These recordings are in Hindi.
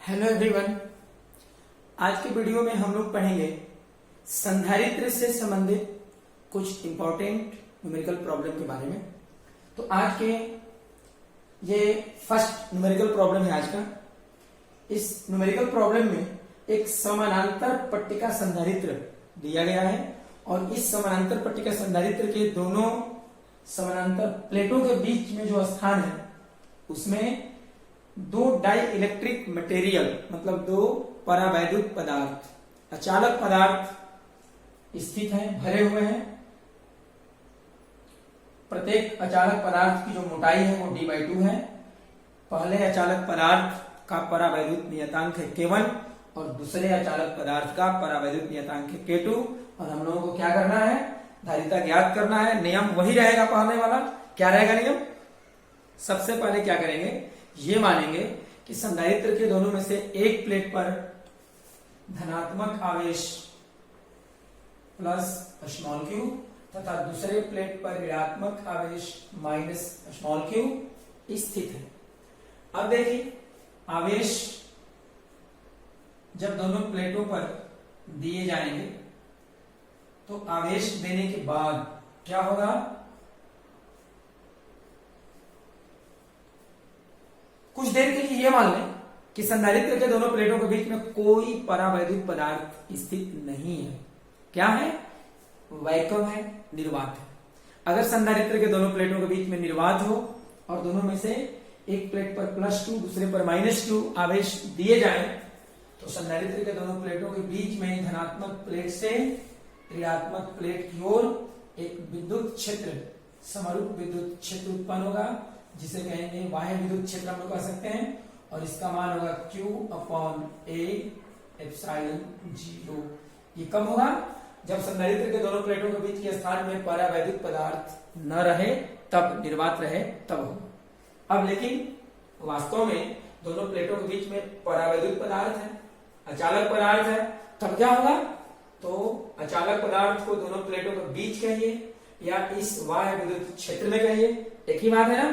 Hello everyone. आज के वीडियो में हम लोग पढ़ेंगे संधारित्र से संबंधित कुछ इंपॉर्टेंट न्यूमेरिकल प्रॉब्लम के बारे में। तो आज के ये फर्स्ट न्यूमेरिकल प्रॉब्लम है आज का। इस न्यूमेरिकल प्रॉब्लम में एक समानांतर पट्टिका संधारित्र दिया गया है और इस समानांतर पट्टिका संधारित्र के दोनों समानांतर प्लेटों के बीच में जो स्थान है उसमें दो डाई इलेक्ट्रिक मटेरियल मतलब दो परावैद्युत पदार्थ अचालक पदार्थ स्थित हैं, भरे हुए हैं। प्रत्येक अचालक पदार्थ की जो मोटाई है वो d/2 है। पहले अचालक पदार्थ का परावैद्युत नियतांक है k1 और दूसरे अचालक पदार्थ का परावैद्युत नियतांक है k2। और हम लोगों को क्या करना है, धारिता ज्ञात करना है। नियम वही रहेगा पहले वाला। क्या रहेगा नियम? सबसे पहले क्या करेंगे, ये मानेंगे कि संधारित्र के दोनों में से एक प्लेट पर धनात्मक आवेश प्लस स्मॉल q तथा दूसरे प्लेट पर ऋणात्मक आवेश माइनस स्मॉल q स्थित है। अब देखिए, आवेश जब दोनों प्लेटों पर दिए जाएंगे तो आवेश देने के बाद क्या होगा, कुछ देर के लिए ये मान लें कि संधारित्र के दोनों प्लेटों के बीच में कोई परावैद्युत पदार्थ स्थित नहीं है। क्या है? वैक्यूम है, निर्वात है। अगर संधारित्र के दोनों प्लेटों के बीच में निर्वात हो और दोनों में से एक प्लेट पर +2 दूसरे पर -2 आवेश दिए जाए तो संधारित्र के दोनों प्लेटों के बीच में धनात्मक प्लेट से ऋणात्मक प्लेट की ओर एक विद्युत क्षेत्र, समरूप विद्युत क्षेत्र उत्पन्न होगा जिसे कहेंगे बाह्य विद्युत क्षेत्र हम लोग कह सकते हैं। और इसका मान होगा Q/A एप्सिलॉन 0। ये कब होगा? जब संधारित्र के दोनों प्लेटों के बीच के स्थान में परावैद्युत पदार्थ न रहे, तब निर्वात रहे, तब होगा। अब लेकिन वास्तव में दोनों प्लेटों के बीच में परावैद्युत पदार्थ है, अचालक पदार्थ है, तब क्या होगा? तो अचालक पदार्थ को दोनों प्लेटों के बीच कहिए या इस बाह्य विद्युत क्षेत्र में कहिए, एक ही बात है ना।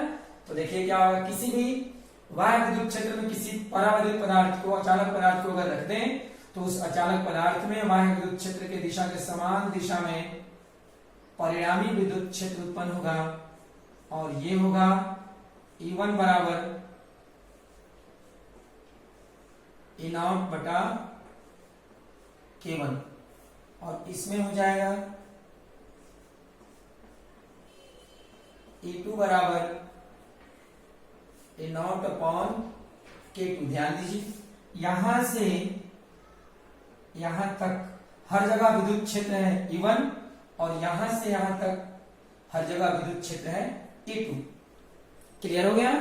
तो देखिए क्या होगा, किसी भी बाह्य विद्युत क्षेत्र में किसी परावैद्युत पदार्थ को, अचालक पदार्थ को अगर रख दें तो उस अचालक पदार्थ में बाह्य विद्युत क्षेत्र के दिशा के समान दिशा में परिणामी विद्युत क्षेत्र उत्पन्न होगा और ये होगा E1 बराबर E0 बटा K1 और इसमें हो जाएगा E2 बराबर E0 अपॉन K2। ध्यान दीजिए, यहां से यहां तक हर जगह विद्युत क्षेत्र है E1 और यहां से यहां तक हर जगह विद्युत क्षेत्र है E2। क्लियर हो गया?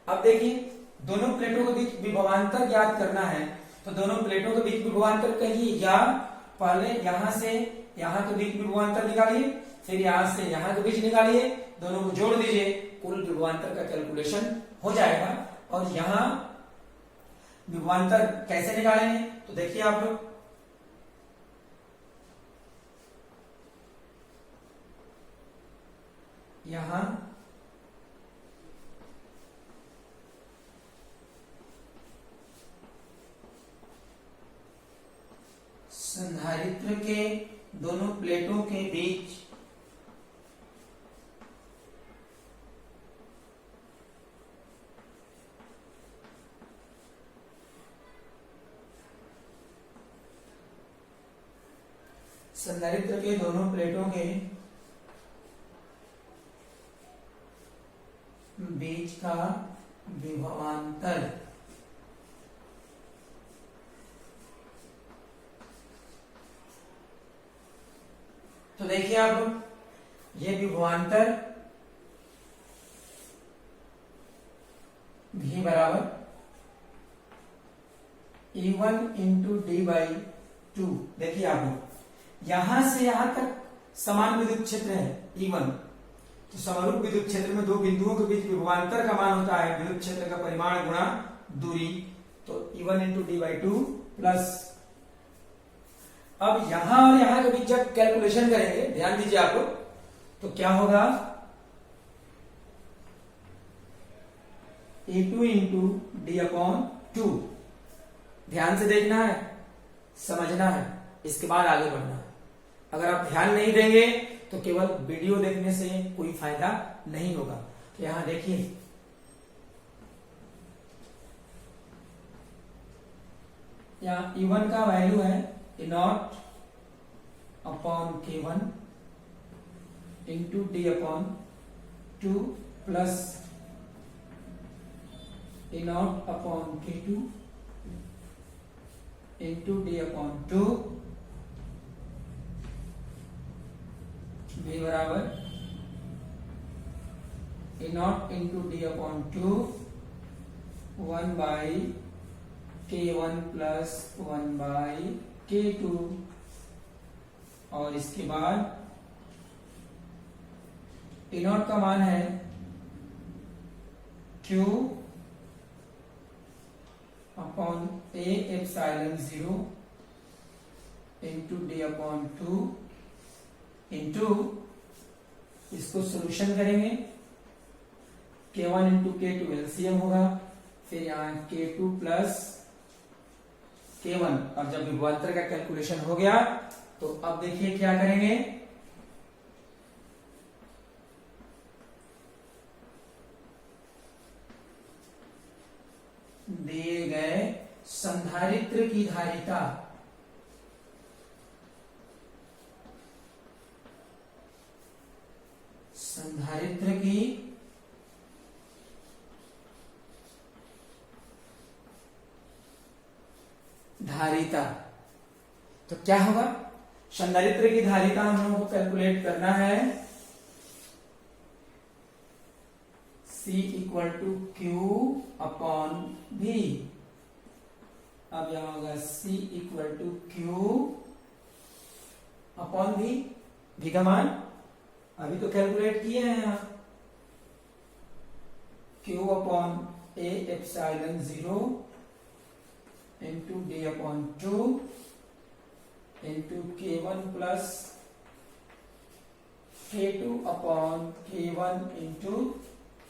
अब देखिए, दोनों प्लेटों के बीच विभवांतर ज्ञात करना है तो दोनों प्लेटों के बीच विभवांतर कहिए, या पहले यहां से यहां के बीच विभवांतर निकालिए, फिर यहां से यहां के बीच निकालिए, दोनों को जोड़ दीजिए, कुल विभवांतर का कैलकुलेशन हो जाएगा। और यहां विभवांतर कैसे निकालेंगे तो देखिए आप लोग, यहां संधारित्र के दोनों प्लेटों के बीच संधारित्र के दोनों प्लेटों के बीच का विभवांतर तो देखिए आप लोग, ये विभवांतर V बराबर E1 इंटू d/2। देखिए आप लोग, यहां से यहां तक समान विद्युत क्षेत्र है E1, तो समरूप विद्युत क्षेत्र में दो बिंदुओं के बीच विभवांतर का मान होता है विद्युत क्षेत्र का परिमाण गुणा दूरी। तो E1 इंटू d/2 प्लस, अब यहां और यहां के बीच जब कैलकुलेशन करेंगे, ध्यान दीजिए आप लोग, तो क्या होगा, E2 इंटू D/2 ध्यान से देखना है, समझना है, इसके बाद आगे बढ़ना है। अगर आप ध्यान नहीं देंगे तो केवल वीडियो देखने से कोई फायदा नहीं होगा। तो यहां देखिए, यहाँ E1 का वैल्यू है E0 upon K1 into D upon 2 plus E0 upon K2 into D upon 2 B बराबर E0 into D upon 2 1 by K1 plus 1 by K2 और इसके बाद E0 का मान है Q upon A epsilon 0 into D upon 2 into इसको सोल्यूशन करेंगे, K1 इंटू K2 एलसीएम होगा, फिर यहाँ K2 प्लस K1। अब जब विभवांतर का कैलकुलेशन हो गया तो अब देखिए क्या करेंगे, दिए गए संधारित्र की धारिता तो क्या होगा, संधारित्र की धारिता हम लोगों को कैलकुलेट करना है C equal to Q upon V। अब यहां होगा C equal to Q upon V का मान अभी तो कैलकुलेट किए हैं यहां, Q upon A epsilon 0 into D upon 2 into K1 plus K2 upon K1 into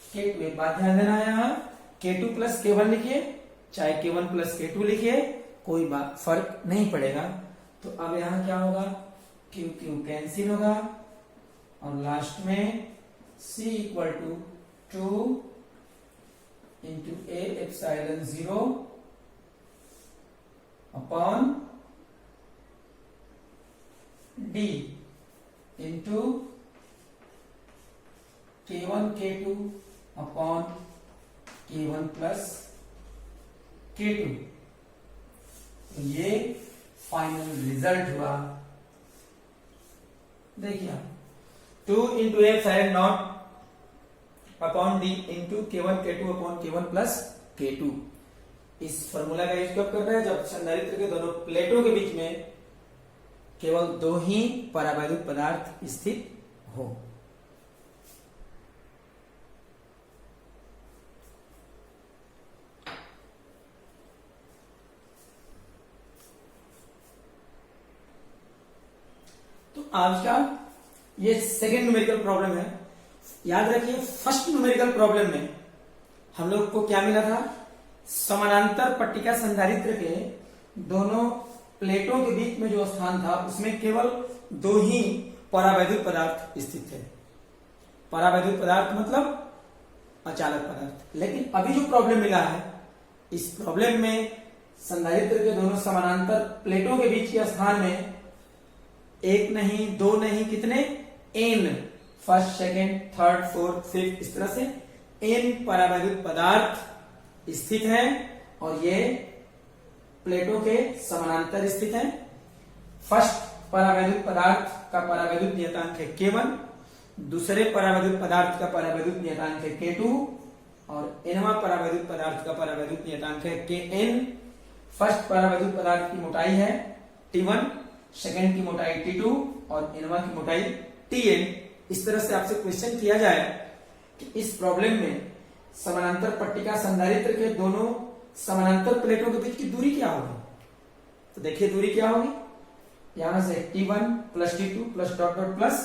K2। एक बात ध्यान देना है, यहाँ K2 प्लस K1 लिखिए, चाहे K1 प्लस K2 लिखिए, कोई बात फर्क नहीं पड़ेगा। तो अब यहाँ क्या होगा, Q कैंसिल होगा और लास्ट में C equal to 2 into A epsilon 0 upon D into K1 K2 upon K1 plus K2। तो ये फाइनल रिजल्ट हुआ। देखिए 2 into epsilon not upon D into K1 K2 upon K1 plus K2। इस फॉर्मूला का यूज कब करना है, जब संधारित्र के दोनों प्लेटों के बीच में केवल दो ही परावैद्युत पदार्थ स्थित हो। तो आज का ये सेकेंड न्यूमेरिकल प्रॉब्लम है। याद रखिए फर्स्ट न्यूमेरिकल प्रॉब्लम में हम लोग को क्या मिला था, समानांतर पट्टिका संधारित्र के दोनों प्लेटों के बीच में जो स्थान था उसमें केवल दो ही परावैद्युत पदार्थ स्थित थे। परावैद्युत पदार्थ मतलब अचालक पदार्थ। लेकिन अभी जो प्रॉब्लम मिला है, इस प्रॉब्लम में संधारित्र के दोनों समानांतर प्लेटों के बीच के स्थान में एक नहीं, दो नहीं, कितने, n, first, second, third, fourth, fifth, इस तरह से n परावैद्युत पदार्थ स्थित हैं और ये प्लेटों के समानांतर स्थित हैं। फर्स्ट परावैद्युत पदार्थ का परावैद्युत नियतांक है K1, दूसरे परावैद्युत पदार्थ का परावैद्युत नियतांक है K2 और nवां परावैद्युत पदार्थ का परावैद्युत नियतांक है Kn। फर्स्ट परावैद्युत पदार्थ की मोटाई है T1, सेकेंड की मोटाई T2 और nवां की मोटाई Tn। इस तरह से आपसे क्वेश्चन किया जाए कि इस प्रॉब्लम में समानांतर पट्टिका संधारित्र के दोनों समानांतर प्लेटों के बीच की दूरी क्या होगी, तो देखिए दूरी क्या होगी, यहां से T1 plus T2 plus dot dot plus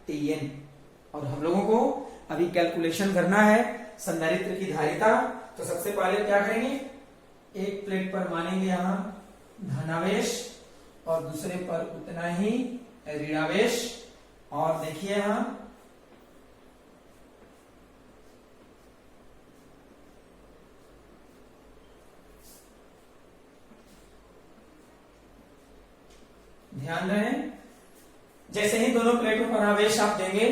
Tn। और हम लोगों को अभी कैलकुलेशन करना है संधारित्र की धारिता। तो सबसे पहले क्या करेंगे, एक प्लेट पर मानेंगे यहां धनावेश और दूसरे पर उतना ही ऋणावेश। और देखिए यहां ध्यान रहे, जैसे ही दोनों प्लेटों पर आवेश आप देंगे,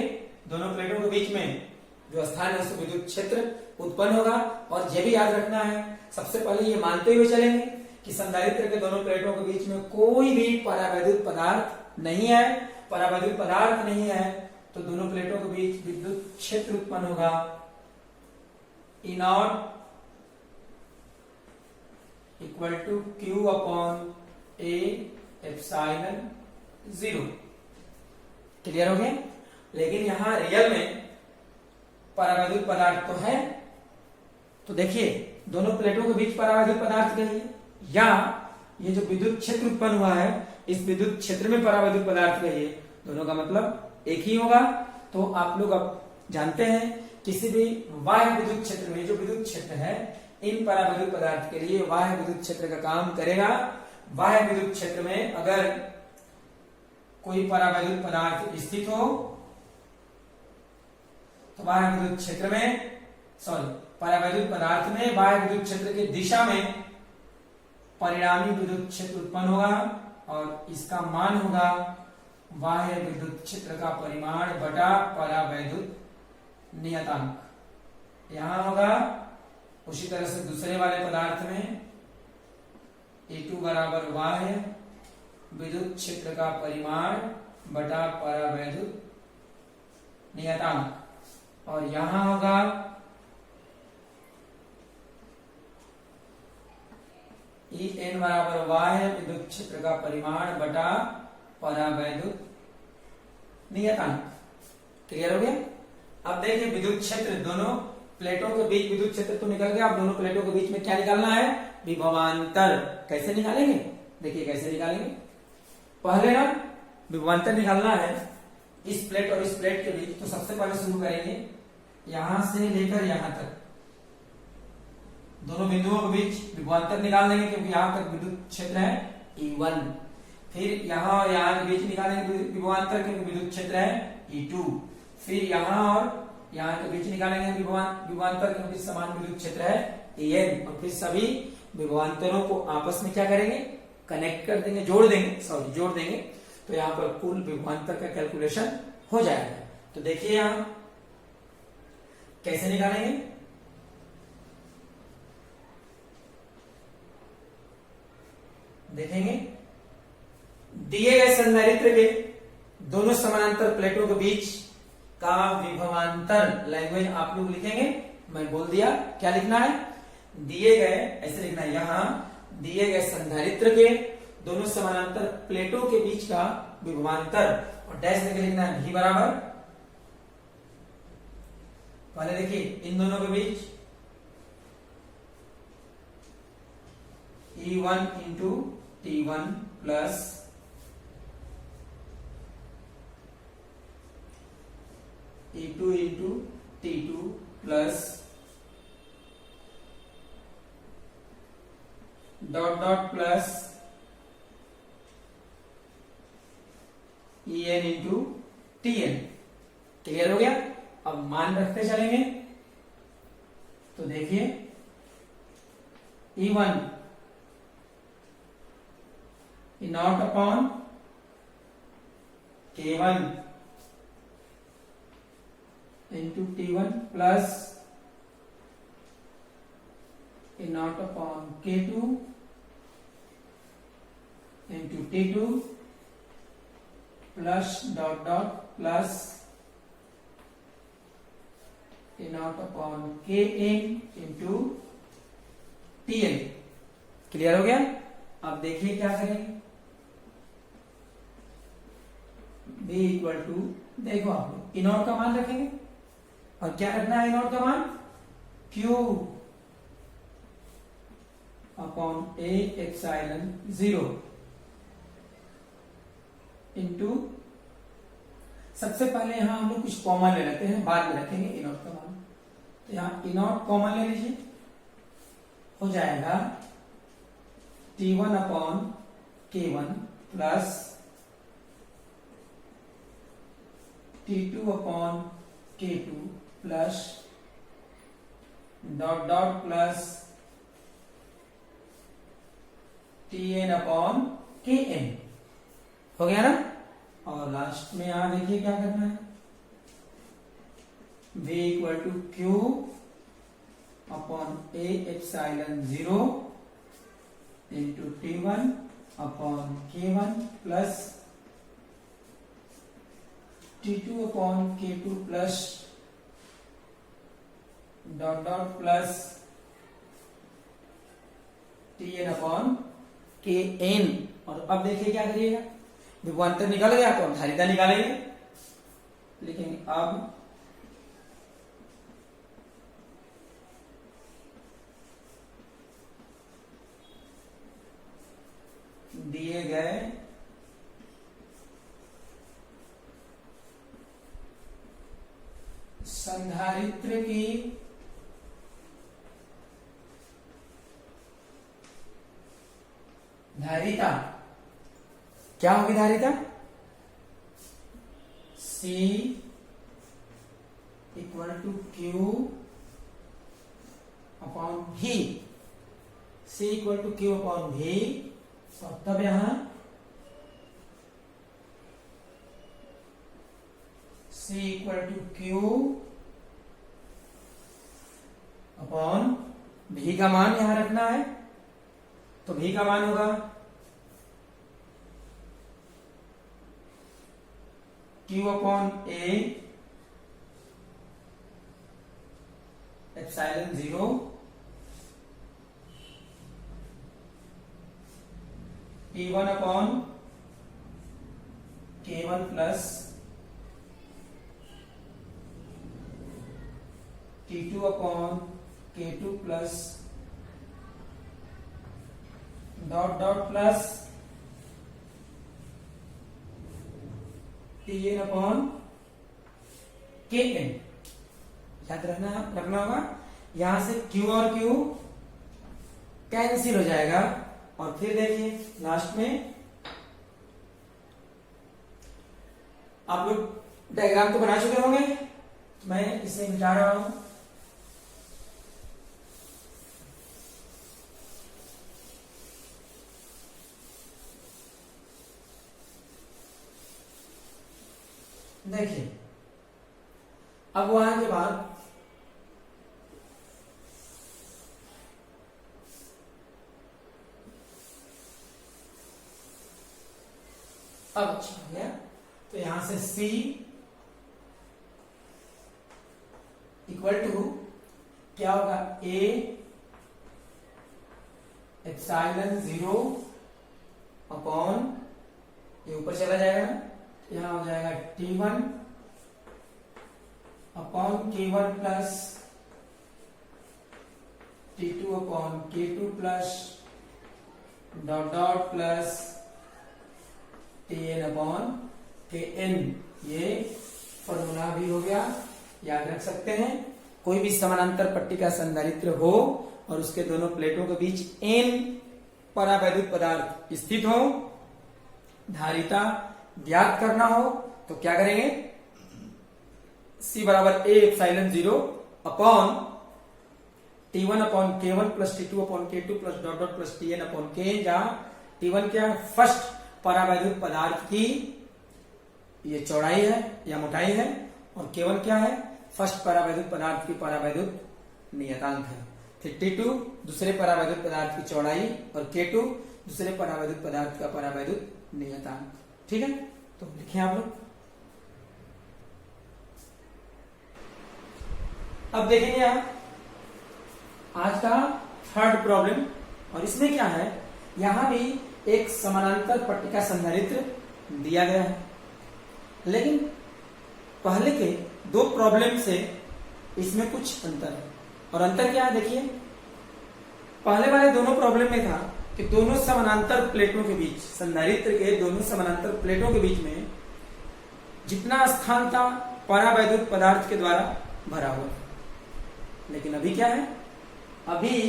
दोनों प्लेटों के बीच में जो स्थान है उसमें विद्युत क्षेत्र उत्पन्न होगा। और यह भी याद रखना है, सबसे पहले ये मानते हुए चलेंगे कि संधारित्र के दोनों प्लेटों के बीच में कोई भी परावैद्युत पदार्थ नहीं है। परावैद्युत पदार्थ नहीं है तो दोनों प्लेटों के बीच विद्युत क्षेत्र उत्पन्न होगा E not equal to Q upon A epsilon 0। Clear हो गया। लेकिन यहां रियल में परावैद्युत पदार्थ तो है, तो देखिए दोनों प्लेटों के बीच परावैद्युत पदार्थ कहिए या ये जो विद्युत क्षेत्र उत्पन्न हुआ है इस विद्युत क्षेत्र में परावैद्युत पदार्थ कहिए, दोनों का मतलब एक ही होगा। तो आप लोग अब जानते हैं किसी भी बाह्य विद्युत क्षेत्र में जो विद्युत क्षेत्र है इन परावैद्युत पदार्थ के लिए बाह्य विद्युत क्षेत्र का काम करेगा। बाह्य विद्युत क्षेत्र में अगर कोई परावैद्युत पदार्थ स्थित हो तो बाह्य विद्युत क्षेत्र में परावैद्युत पदार्थ में बाह्य विद्युत क्षेत्र की दिशा में परिणामी विद्युत क्षेत्र उत्पन्न होगा और इसका मान होगा बाह्य विद्युत क्षेत्र का परिमाण बटा परावैद्युत नियतांक। यहां होगा उसी तरह से दूसरे वाले पदार्थ में E2 बराबर बाह्य विद्युत क्षेत्र का परिमाण बटा परावैद्युत नियतांक। और यहां होगा En बराबर बाह्य विद्युत क्षेत्र का परिमाण बटा परावैद्युत नियतांक। क्लियर हो गया। अब देखिए विद्युत क्षेत्र, दोनों प्लेटों के बीच विद्युत क्षेत्र तो निकल गया। अब दोनों प्लेटों के बीच में क्या निकालना है? विभवांतर। कैसे निकालेंगे? देखिए कैसे निकालेंगे। पहले ना विभवांतर निकालना है इस प्लेट और इस प्लेट के बीच। तो सबसे पहले शुरू करेंगे यहां से लेकर यहां तक, दोनों बिंदुओं के बीच विभवांतर निकाल देंगे क्योंकि यहां तक विद्युत क्षेत्र है E1। फिर यहां और यहां के बीच निकालेंगे विभवांतर क्योंकि विद्युत क्षेत्र है E2। फिर यहां और यहां के बीच निकालेंगे विभवांतर क्योंकि समान विद्युत क्षेत्र है En। और फिर सभी विभवांतरों को आपस में क्या करेंगे? कनेक्ट कर देंगे, जोड़ देंगे। तो यहां पर कुल विभवांतर का कैलकुलेशन हो जाएगा। तो देखिए यहां कैसे निकालेंगे। देखेंगे दिए गए संधारित्र के दोनों समानांतर प्लेटों के बीच का विभवांतर, लैंग्वेज आप लोग लिखेंगे, मैं बोल दिया क्या लिखना है। दिए गए, ऐसे लिखना है यहां, दिए गए संधारित्र के दोनों समानांतर प्लेटों के बीच का विभवांतर और डैश देकर लिखना है V बराबर, पहले देखिए इन दोनों के बीच E1 into T1 plus E2 into T2 plus dot dot plus En into Tn। Clear हो गया। अब मान रखते चलेंगे। तो देखिए E1 E not upon K1 into T1 plus E not upon K2 into T2 plus dot dot plus E not upon Kn into Tn। Clear हो गया। अब देखिए क्या करेंगे। B इक्वल टू, देखो आप लोग इनॉट का मान रखेंगे और क्या रखना है इनॉट का मान? Q upon A epsilon 0 into, सबसे पहले यहां हम लोग कुछ कॉमन ले लेते हैं, बाद में रखेंगे इनॉट का मान। तो यहां इनॉट कॉमन ले लीजिए, हो जाएगा T1 upon K1 plus T2 upon K2 plus dot dot plus Tn upon Kn। हो गया ना। और लास्ट में यहां देखिए क्या करना है, V equal to Q upon A epsilon 0 into T1 upon K1 plus T2 upon K2 plus dot dot plus Tn upon Kn। और अब देखिए क्या करिएगा, विभवांतर निकल गया तो हम धारिता निकालेंगे। लेकिन अब दिए गए संधारित्र की धारिता क्या होगी, धारिता C equal to Q upon V, C equal to Q upon V। और तब यहां C equal to Q upon V का मान यहां रखना है, तो V का मान होगा Q upon A epsilon 0 T1 upon K1 plus T2 upon K2 plus dot dot plus Tn upon Kn। याद रखना होगा, यहां से Q और Q कैंसिल हो जाएगा। और फिर देखिए लास्ट में आप लोग डायग्राम तो बना चुके होंगे, मैं इसे मिटा रहा हूं। देखिए अब वहां के बाद अब अच्छा हो गया, तो यहां से C इक्वल टू क्या होगा, A एप्सिलॉन 0 अपॉन ये ऊपर चला जाएगा ना, यहां हो जाएगा T1 upon K1 plus T2 upon K2 plus dot dot plus Tn upon Kn। ये फॉर्मूला भी हो गया, याद रख सकते हैं। कोई भी समानांतर पट्टी का संधारित्र हो और उसके दोनों प्लेटों के बीच n परावैद्युत पदार्थ स्थित हो, धारिता ज्ञात करना हो, तो क्या करेंगे, C बराबर A epsilon 0 upon T1 upon K1 plus T2 upon K2 plus dot dot plus Tn upon K, जहां T1 क्या है, फर्स्ट परावैद्युत पदार्थ की ये चौड़ाई है या मोटाई है, और K1 क्या है, फर्स्ट परावैद्युत पदार्थ की परावैद्युत नियतांक है। फिर T2 दूसरे परावैद्युत पदार्थ की चौड़ाई और K2 दूसरे परावैद्युत पदार्थ का परावैद्युत नियतांक। ठीक है, तो लिखें आप लोग। अब देखेंगे आप आज का थर्ड प्रॉब्लम, और इसमें क्या है, यहां भी एक समानांतर पट्टी का संधारित्र दिया गया है, लेकिन पहले के दो प्रॉब्लम से इसमें कुछ अंतर है। और अंतर क्या है, देखिए पहले वाले दोनों प्रॉब्लम में था कि दोनों समानांतर प्लेटों के बीच, संधारित्र के दोनों समानांतर प्लेटों के बीच में जितना स्थान था परावैद्युत पदार्थ के द्वारा भरा हुआ था। लेकिन अभी क्या है, अभी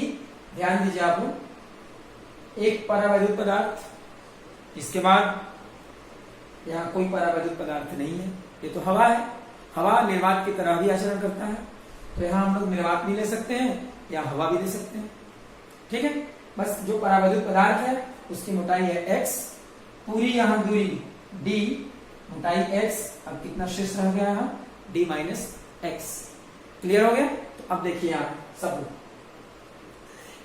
ध्यान दीजिए आप लोग, एक परावैद्युत पदार्थ, इसके बाद यहाँ कोई परावैद्युत पदार्थ नहीं है, ये तो हवा है। हवा निर्वात की तरह भी आचरण करता है, तो यहाँ हम लोग निर्वात भी ले सकते हैं या हवा भी ले सकते हैं। ठीक है, बस जो परावैद्युत पदार्थ है उसकी मोटाई है x, पूरी यहाँ दूरी d, मोटाई x, अब कितना शेष रह गया यहाँ d माइनस एक्स। क्लियर हो गया? तो अब देखिए यहाँ सब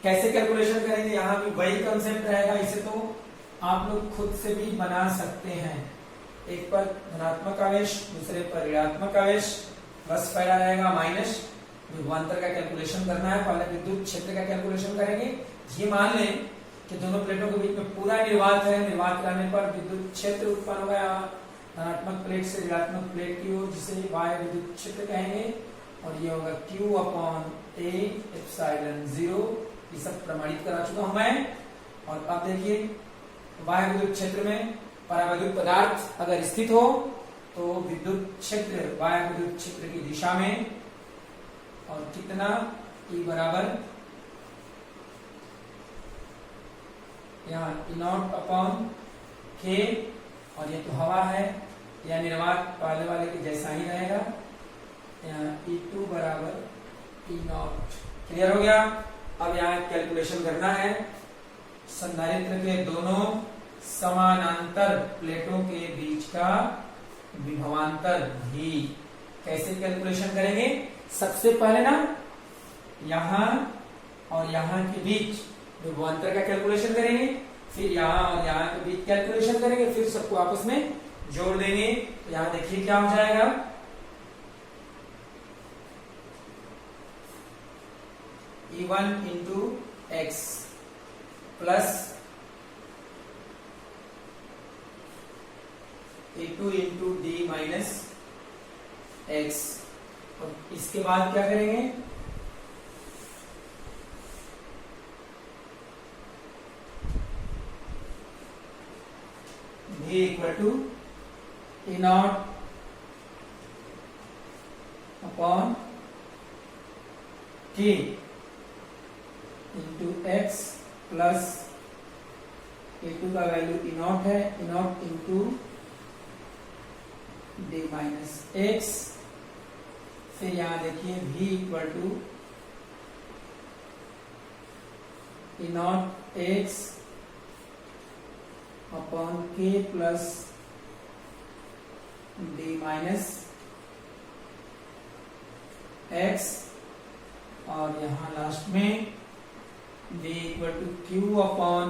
कैसे कैलकुलेशन करेंगे, यहाँ भी वही कंसेप्ट रहेगा। इसे तो आप लोग खुद से भी बना सकते हैं। एक पर धनात्मक आवेश, दूसरे पर ऋणात्मक आवेश, बस फायदा रहेगा माइनस। विभवांतर का कैलकुलेशन करना है, पहले विद्युत क्षेत्र का कैलकुलेशन करेंगे। ये मान लें कि दोनों प्लेटों के बीच में पूरा निर्वात है, निर्वात करने पर विद्युत क्षेत्र उत्पन्न होगा धनात्मक प्लेट से ऋणात्मक प्लेट की ओर, जिसे बाह्य विद्युत क्षेत्र कहेंगे, और ये होगा Q अपॉन A एप्सिलॉन 0। ये सब प्रमाणित करा चुका हूं मैं। और अब देखिए बाह्य विद्युत क्षेत्र में परावैद्युत पदार्थ अगर स्थित हो तो विद्युत क्षेत्र बाह्य विद्युत क्षेत्र की दिशा में, और कितना E बराबर यहाँ E0 अपॉन K, और ये तो हवा है या निर्वात पहले वाले के जैसा ही रहेगा, यहाँ E2 बराबर E0। क्लियर हो गया? अब यहाँ कैलकुलेशन करना है संधारित्र के दोनों समानांतर प्लेटों के बीच का विभवांतर भी। कैसे कैलकुलेशन करेंगे? सबसे पहले ना यहाँ और यहाँ के बीच विभवांतर का कैलकुलेशन करेंगे, फिर यहाँ और यहाँ के बीच कैलकुलेशन करेंगे, फिर सबको आपस में जोड़ देंगे। तो यहाँ देखिए क्या हो जाएगा, E1 into x plus E2 into d minus x. और इसके बाद क्या करेंगे, V equal to E0 upon K into x plus E2 का वैल्यू E0 है, E0 into d minus x. फिर यहां देखिए V equal to E0 x upon K plus d minus x, और यहां लास्ट में D equal to Q upon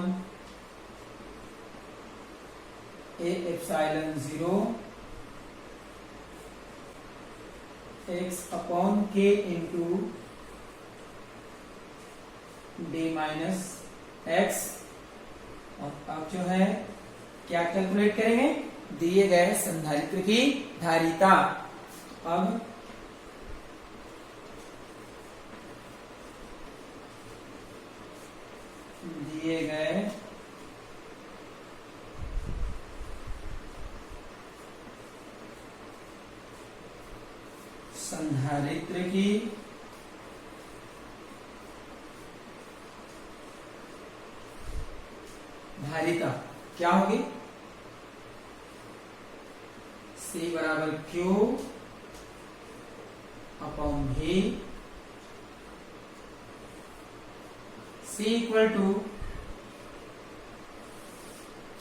A epsilon 0 x upon K into D minus x. और अब जो है क्या कैलकुलेट करेंगे, दिए गए संधारित्र की धारिता। अब दिए गए संधारित्र की धारिता क्या होगी, C बराबर Q upon V। C equal to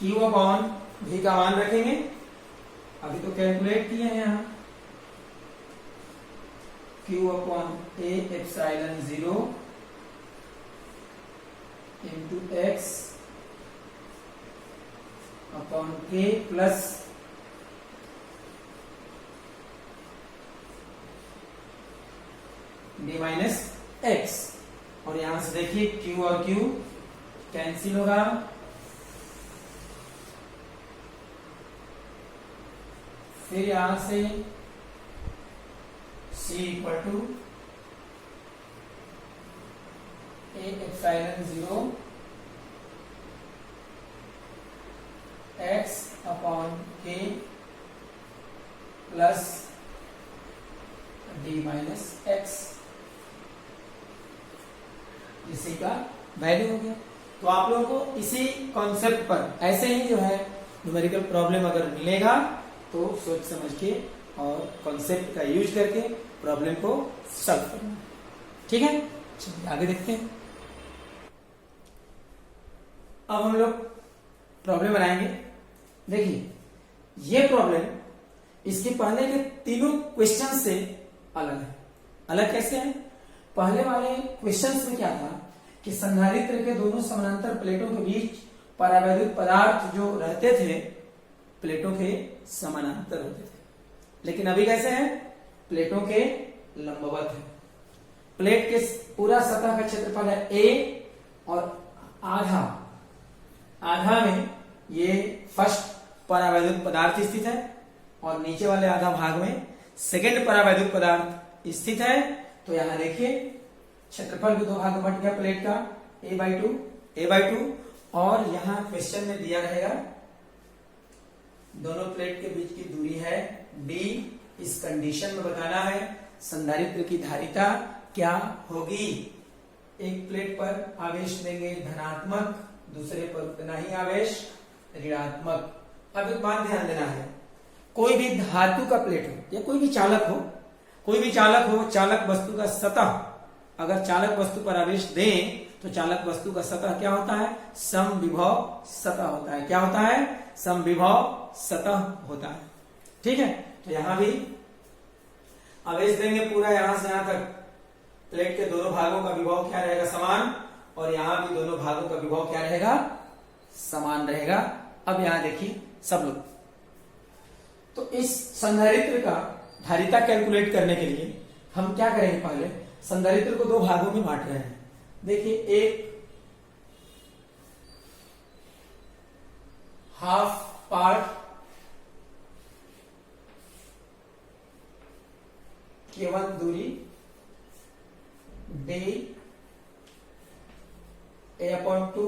Q upon V का मान रखेंगे, अभी तो कैलकुलेट किए हैं यहाँ, Q upon A epsilon 0 into x upon K plus D minus x. और यहां से देखिए Q और Q कैंसिल होगा, फिर यहां से C equal to A epsilon 0 x upon K plus D minus x, इसी का वैल्यू हो गया। तो आप लोगों को इसी कॉन्सेप्ट पर ऐसे ही जो है न्यूमेरिकल प्रॉब्लम अगर मिलेगा तो सोच समझ के और कॉन्सेप्ट का यूज करके प्रॉब्लम को सॉल्व करना। ठीक है, चलिए आगे देखते हैं। अब हम लोग प्रॉब्लम बनाएंगे। देखिए ये प्रॉब्लम इसके पहले के तीनों क्वेश्चन से अलग है। अलग कैसे है? पहले वाले क्वेश्चन में क्या था कि संधारित्र के दोनों समानांतर प्लेटों के बीच परावैद्युत पदार्थ जो रहते थे प्लेटों के समानांतर होते थे, लेकिन अभी कैसे है? प्लेटों के लंबवत है। प्लेट के पूरा सतह का क्षेत्रफल है a और आधा में ये फर्स्ट परावैद्युत पदार्थ स्थित है और नीचे वाले आधा भाग में सेकंड परावैद्युत पदार्थ स्थित है। तो यहां देखिए क्षेत्रफल भी दो भाग में बट गया प्लेट का a/2 और यहां क्वेश्चन में दिया रहेगा दोनों प्लेट के बीच की दूरी है d। इस कंडीशन में बताना है संधारित्र की धारिता क्या होगी। एक प्लेट पर आवेश देंगे धनात्मक, दूसरे पर उतना ही आवेश ऋणात्मक। अब एक बात ध्यान देना है, कोई भी धातु का प्लेट हो या कोई भी चालक हो, चालक वस्तु का सतह अगर चालक वस्तु पर आवेश दें तो चालक वस्तु का सतह क्या होता है? समविभव सतह होता है। क्या होता है? समविभव सतह होता है। ठीक है, तो यहां भी आवेश देंगे पूरा यहां से यहां तक, प्लेट के दोनों भागों का विभव क्या रहेगा? समान। और यहां भी दोनों भागों का विभव क्या रहेगा? समान रहेगा। अब यहां देखिए सब लोग, तो इस संधारित्र का धारिता कैलकुलेट करने के लिए हम क्या करेंगे? पहले संधारित्र को दो भागों में बांट रहे हैं। देखिए एक हाफ पार्ट केवल दूरी d a/2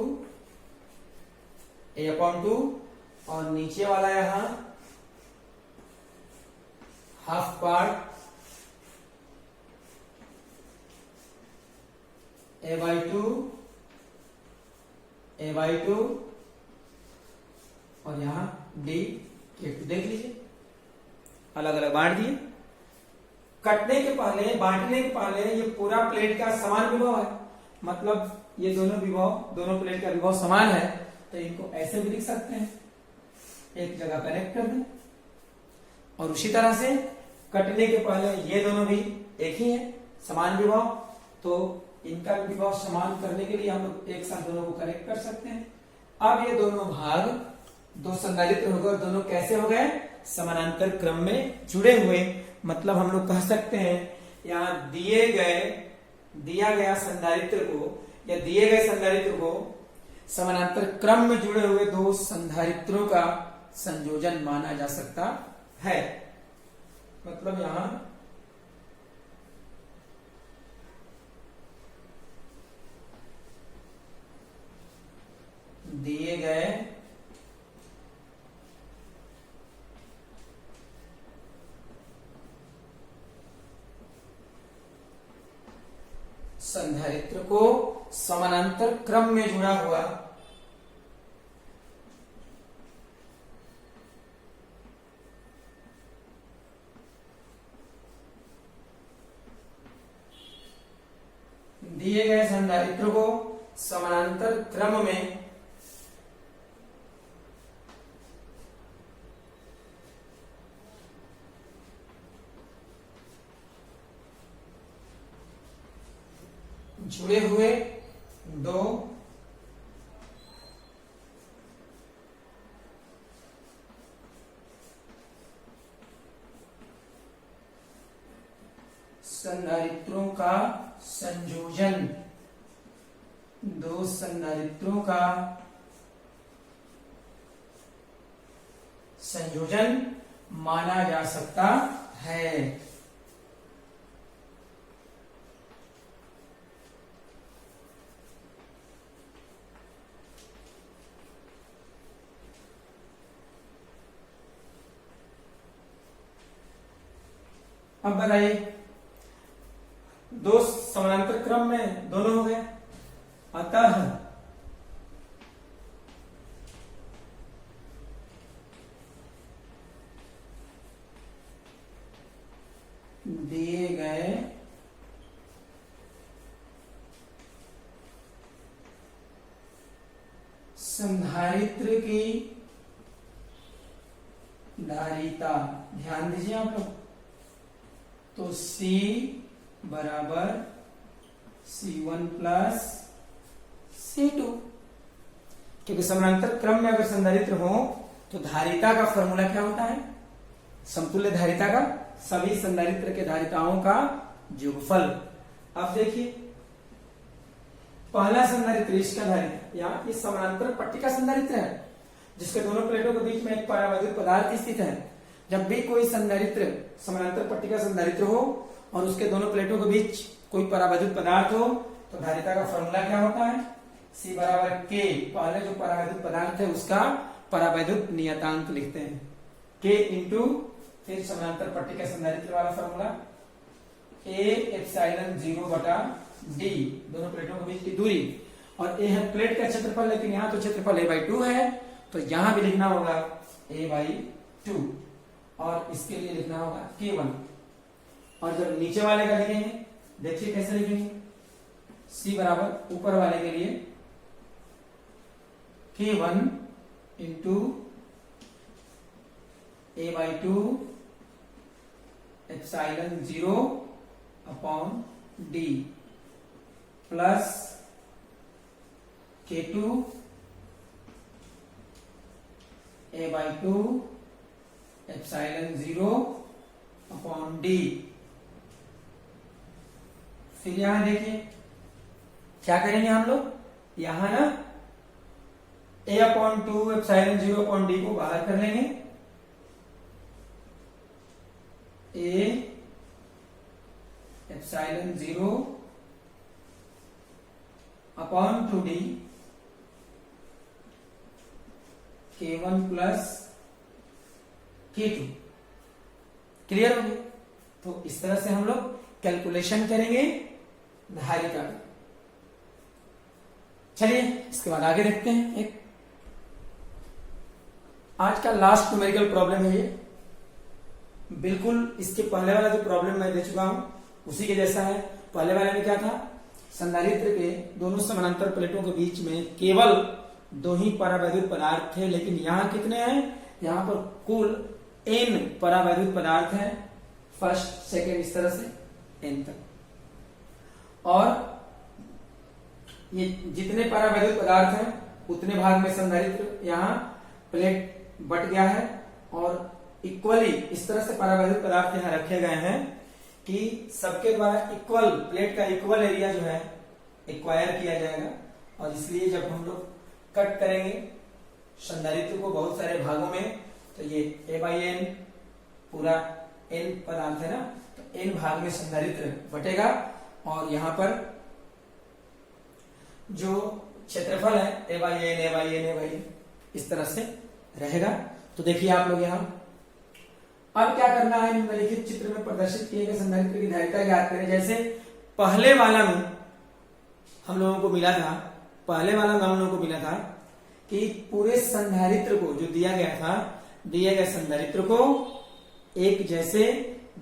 और नीचे वाला यहां हाफ पार्ट a/2 और यहां d। देख लीजिए अलग अलग बांट दिए। कटने के पहले, बांटने के पहले ये पूरा प्लेट का समान विभव है, मतलब ये दोनों प्लेट का विभव समान है, तो इनको ऐसे भी लिख सकते हैं, एक जगह कनेक्ट कर दें। और उसी तरह से कटने के पहले ये दोनों भी एक ही है, समान विभव, तो इनका विभव समान करने के लिए हम लोग एक साथ दोनों को कनेक्ट कर सकते हैं। अब ये दोनों भाग दो संधारित्र हो गए और दोनों कैसे हो गए? समानांतर क्रम में जुड़े हुए। मतलब हम लोग कह सकते हैं यहाँ दिया गया संधारित्र को या दिए गए संधारित्र को समानांतर क्रम में जुड़े हुए दो संधारित्रों का संयोजन माना जा सकता है। मतलब यहां दिए गए संधारित्र को समानांतर क्रम में जुड़ा हुआ दिए गए संधारित्र को समानांतर क्रम में जुड़े हुए दो संधारित्रों का संयोजन, दो संधारित्रों का संयोजन माना जा सकता है। अब बताइए, दो समानांतर क्रम में दोनों हो गए, अतः संधारित्र की धारिता, ध्यान दीजिए आप लोग, तो C बराबर C1 प्लस C2, क्योंकि समानांतर क्रम में अगर संधारित्र हो तो धारिता का फॉर्मूला क्या होता है? समतुल्य धारिता का सभी संधारित्र के धारिताओं का योगफल। अब देखिए पहला संधारित्र, इसका धारिता, यहाँ इस समानांतर पट्टी का संधारित्र है जिसके दोनों प्लेटों के बीच में एक परावैद्युत पदार्थ स्थित है। जब भी कोई संधारित्र समानांतर पट्टी का संधारित्र हो और उसके दोनों प्लेटों के बीच कोई परावैद्युत पदार्थ हो तो धारिता का फॉर्मूला क्या होता है? C बराबर K, पहले जो परावैद्युत पदार्थ है उसका परावैद्युत नियतांक लिखते हैं, K इंटू फिर समानांतर पट्टी के संधारित्र वाला फॉर्मूला A एप्सिलॉन 0 बटा D, दोनों प्लेटों के बीच की दूरी, और A है प्लेट का क्षेत्रफल, लेकिन यहाँ तो क्षेत्रफल A/2 है तो यहां भी लिखना होगा A/2 और इसके लिए लिखना होगा K1। और जब नीचे वाले का लिखेंगे, देखिए कैसे लिखेंगे, C बराबर ऊपर वाले के लिए K1 into A/2 epsilon 0 upon D plus K2 A/2 epsilon 0 upon D। फिर यहां देखिए क्या करेंगे हम लोग, यहां ना A/2 एप्सिलॉन 0 अपॉन D को बाहर कर लेंगे, A epsilon 0 upon 2D K1 plus K2। Clear हो गया? तो इस तरह से हम लोग कैलकुलेशन करेंगे धारिता का। चलिए इसके बाद आगे देखते हैं। एक आज का लास्ट न्यूमेरिकल प्रॉब्लम है ये, बिल्कुल इसके पहले वाला जो प्रॉब्लम मैं दे चुका हूं उसी के जैसा है। पहले वाले में क्या था, संधारित्र के दोनों समानांतर प्लेटों के बीच में केवल 2 ही परावैद्युत पदार्थ थे, लेकिन यहाँ कितने हैं, यहाँ पर कुल n परावैद्युत पदार्थ हैं, फर्स्ट सेकेंड इस तरह से n तक। और ये जितने परावैद्युत पदार्थ हैं उतने भाग में संधारित्र यहाँ प्लेट बट गया है और इक्वली इस तरह से परावैद्युत पदार्थ यहाँ रखे गए हैं कि सबके द्वारा इक्वल, प्लेट का इक्वल एरिया जो है एक्वायर किया जाएगा। और इसलिए जब हम लोग कट करेंगे संधारित्र को बहुत सारे भागों में, तो ये A/n पूरा n पदार्थ है ना, तो n भाग में संधारित्र बटेगा और यहाँ पर जो क्षेत्रफल है A/n इस तरह से रहेगा। तो देखिए आप लोग यहाँ अब क्या करना है, निम्नलिखित चित्र में प्रदर्शित किए गए संधारित्र की धारिता ज्ञात करें। जैसे पहले वाला में हम लोगों को मिला था, कि पूरे संधारित्र को जो दिया गया था, दिए गए संधारित्र को एक जैसे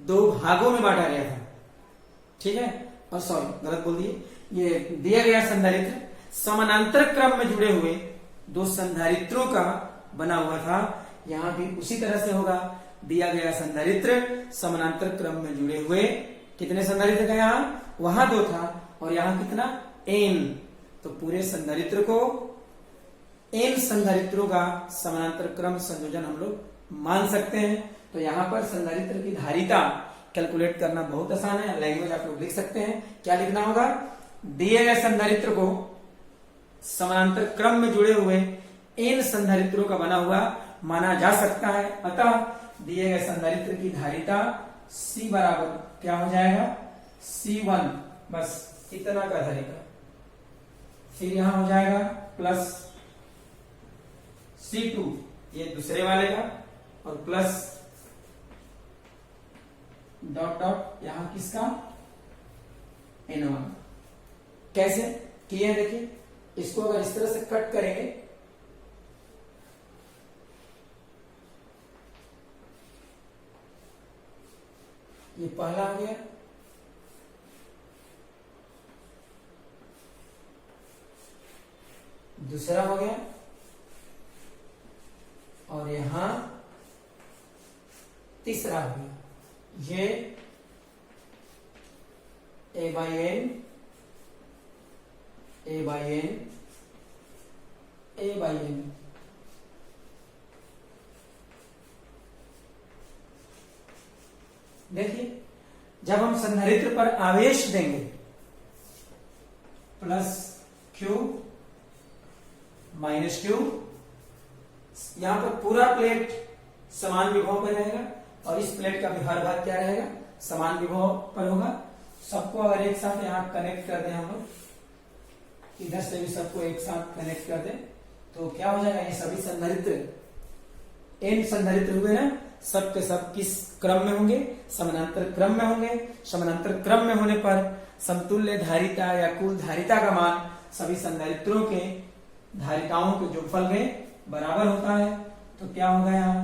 2 भागों में बांटा गया था, ठीक है। और सॉरी गलत बोल दिए, ये दिया गया संधारित्र समानांतर क्रम में जुड़े हुए 2 संधारित्रों का बना हुआ था। यहां भी उसी तरह से होगा, दिया गया संधारित्र समानांतर क्रम में जुड़े हुए कितने संधारित्र का, यहाँ वहां 2 था और यहाँ कितना n, तो पूरे संधारित्र को n संधारित्रों का समानांतर क्रम संयोजन हम लोग मान सकते हैं। तो यहाँ पर संधारित्र की धारिता कैलकुलेट करना बहुत आसान है, लैंग्वेज आप लोग लिख सकते हैं। क्या लिखना होगा, दिए गए संधारित्र को समानांतर क्रम में जुड़े हुए n संधारित्रों का बना हुआ माना जा सकता है। अतः दिए गए संधारित्र की धारिता C बराबर क्या हो जाएगा, C1 बस इतना का धारिता, फिर यहां हो जाएगा प्लस C2 ये दूसरे वाले का, और प्लस डॉट डॉट यहां किसका, N1। कैसे किए देखिए, इसको अगर इस तरह से कट करेंगे ये पहला हो गया, दूसरा हो गया, और यहां तीसरा हो गया, ये a by n, a by n, a by n. देखिए जब हम संधारित्र पर आवेश देंगे प्लस क्यू माइनस क्यू, यहां पर पूरा प्लेट समान विभव पर रहेगा और इस प्लेट का भी हर भाग क्या रहेगा, समान विभव पर होगा। सबको अगर एक साथ यहां कनेक्ट कर दें हम लोग, इधर से भी सबको एक साथ कनेक्ट कर दें तो क्या हो जाएगा, ये सभी संधारित्र एन संधारित्र हुए ना, सब के सब किस क्रम में होंगे, समानांतर क्रम में होंगे। समानांतर क्रम में होने पर समतुल्य धारिता या कुल धारिता का मान सभी संधारित्रों के धारिताओं के जोगफल के बराबर होता है। तो क्या होगा यहाँ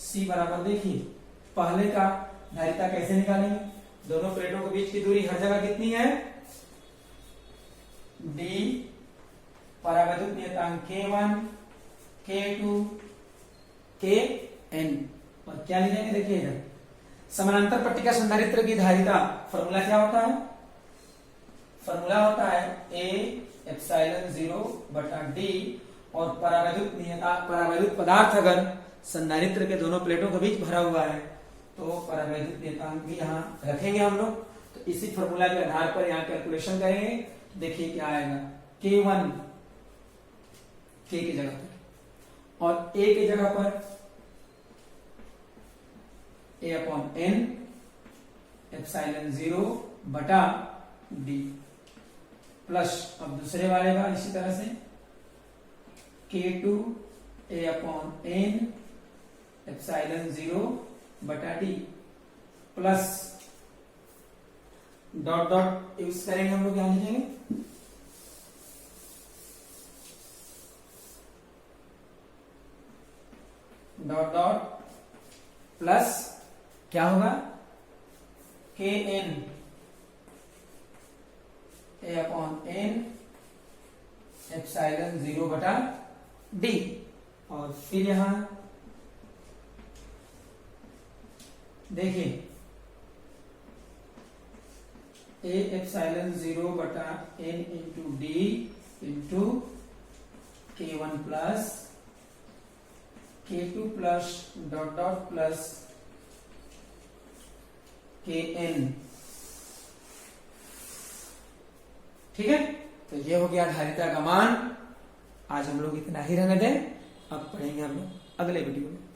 C बराबर, देखिए पहले का धारिता कैसे निकालेंगे, दोनों प्लेटों के बीच की दूरी हर जगह कितनी है, D, परावैद्युत नियतांक K1, K2, Kn, और क्या लिखेंगे, देखिए इधर समानांतर पट्टिका संधारित्र की धारिता फॉर्मूला क्या होता है, फॉर्मूला होता है A एप्सिलॉन 0 बटा D, और परावैद्युत पदार्थ अगर संधारित्र के दोनों प्लेटों के बीच भरा हुआ है तो परावैद्युत नियतांक भी यहाँ रखेंगे हम लोग। तो इसी फॉर्मूला के आधार पर यहाँ कैलकुलेशन करेंगे, देखिए क्या आएगा, K1 K की जगह पर और A की जगह पर A अपॉन N एप्सिलॉन 0 बटा D प्लस, अब दूसरे वाले का इसी तरह से K2 A upon N epsilon 0 बटा D plus dot dot use करेंगे हम लोग, यहां लिखेंगे डॉट डॉट प्लस क्या होगा, Kn A upon N epsilon 0 बटा D, और फिर यहां देखिए A एप्सिलॉन 0 बटा N into D into K1 plus K2 plus dot dot plus Kn, ठीक है। तो ये हो गया धारिता का मान। आज हम लोग इतना ही रहने दें, अब पढ़ेंगे हम लोग अगले वीडियो में।